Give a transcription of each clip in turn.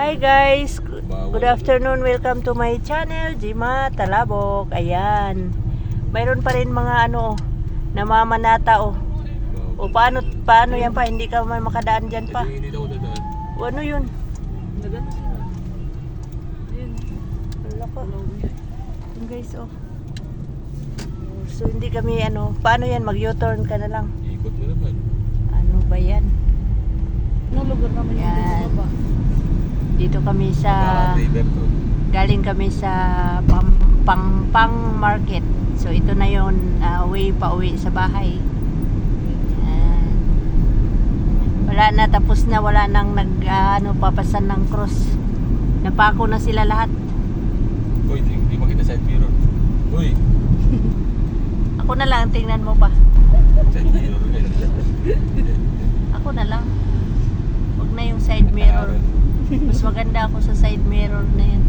Hi guys, good afternoon, welcome to my channel, Jima Talabok. Ayan, mayroon pa rin mga namamanata o paano yan pa, hindi ka man makadaan dyan pa. O ano yun? Wala ko. Yun guys, so hindi kami paano yan, mag U-turn ka na lang. Ikot mo naman. Ano ba yan? Anong lugar naman yung Yan. ba? Dito kami sa galing kami sa Pampang Market. So ito na yon, way pa uwi sa bahay. Yan. Wala na, tapos na, wala nang papasan ng cross. Napako na sila lahat. Uy, hindi makita side mirror. Uy, Ako na lang, tingnan mo pa. side mirror ka. Ako na lang. Wag na yung side mirror. Mas maganda ako sa side mirror na yan.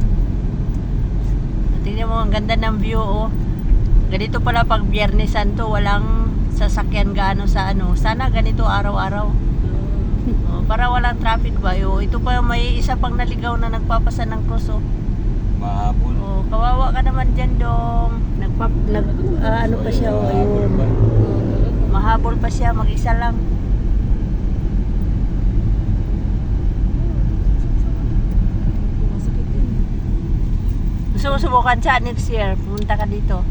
Tingnan mo, ang ganda ng view, Ganito pala pag Biyernes Santo, walang sasakyan gaano sa Sana ganito araw-araw. Para walang traffic ba? Ito pa, may isa pang naligaw na nagpapasa ng cross, Mahabol. Kawawa ka naman dyan, dong. Ano pa siya, ayun. Mahabol pa siya, mag-isa lang. Gusto mo subukan siya next year, pumunta ka dito.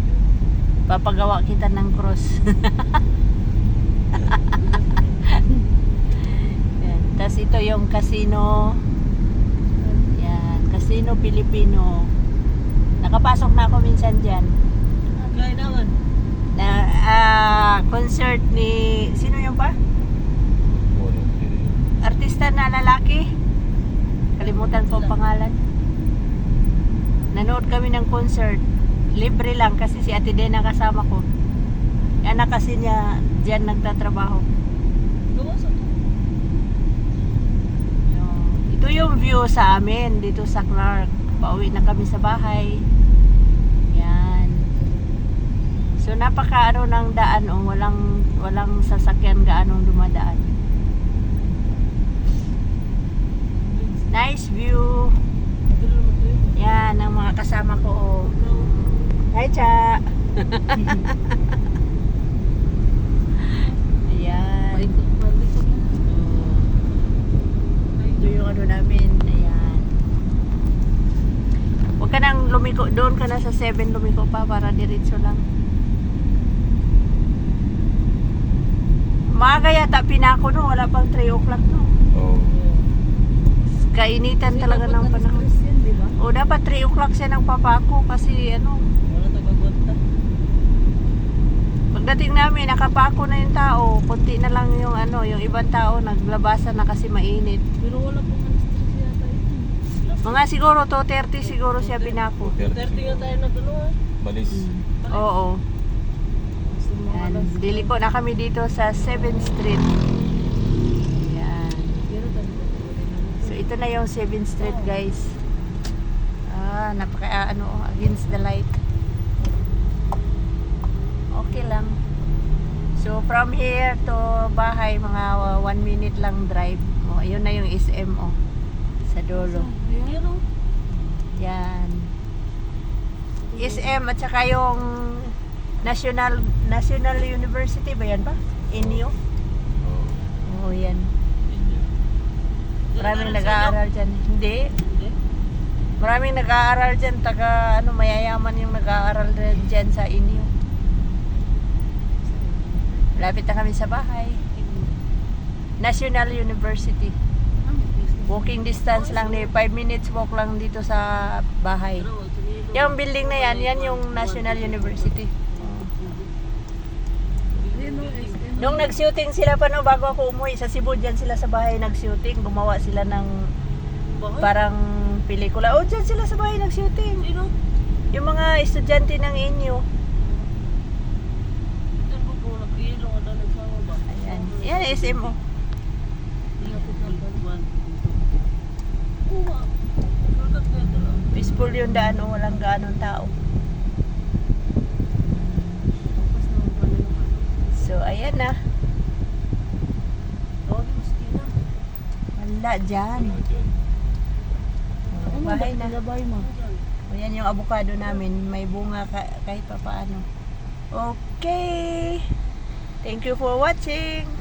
Papagawa kita ng cross. Yan. Tapos ito yung casino. Yan, Casino Filipino. Nakapasok na ako minsan dyan. Kaya naman. Concert ni, sino yung pa? Artista na lalaki. Kalimutan ko ang pangalan. Nanood kami ng concert. Libre lang kasi si Ate Den ang kasama ko. Yung anak kasi niya diyan nagtatrabaho. Gawa sa to. Ito yung view sa amin dito sa Clark. Pauwi na kami sa bahay. Yan. So napaka ng daan, walang sasakyan gaanong dumadaan. Nice view. Yan ang mga kasama ko. Hi, Cha. Ayan. Ito yung namin. Ayan. Huwag ka nang lumiko. Doon ka na sa 7 lumiko pa para diretso lang. Maaga yata pinako no. Wala pang 3 o'clock no. Oo. Kainitan talaga ng panahon. O dapat 3 o'clock siya nang papako kasi Wala tagagwanta. pagdating namin nakapako na yung tao, konti na lang yung yung ibang tao naglabasan na kasi mainit. Pero wala pong anesthesia yata ito. Mga siguro 2:30 siguro siya pinako. 30 nga tayo na dalawa. Balis. Oo. Yan, diliko na kami dito sa 7th Street. Yan. So ito na yung 7th Street, guys. Napaka against the light. Okay lang. So from here to bahay mga 1 minute lang drive. Ayun na yung SM sa dulo. Yan. SM at saka yung National University ba yan ba? Inyo? Oo, yan. Maraming nag-aaral dyan. Hindi. Maraming nag-aaral dyan. Mayayaman yung nag-aaral dyan sa Inyo. Lapit na kami sa bahay. National University. Walking distance lang, 5 minutes walk lang dito sa bahay. Yung building na yan yung National University. Nung nag-shooting sila pa bago ako umuwi sa Cebu, dyan sila sa bahay nag-shooting. Gumawa sila ng parang pelikula. Dyan sila sa bahay nag-shooting. Yung mga estudyante ng Inyo. Ayan. Yan, SMO. Peaceful yung daan, walang gaanong tao. So, ayan na. Wala dyan. bahay na. Bahay mo. Ayan yung avocado namin. May bunga kahit pa paano. Okay. Thank you for watching.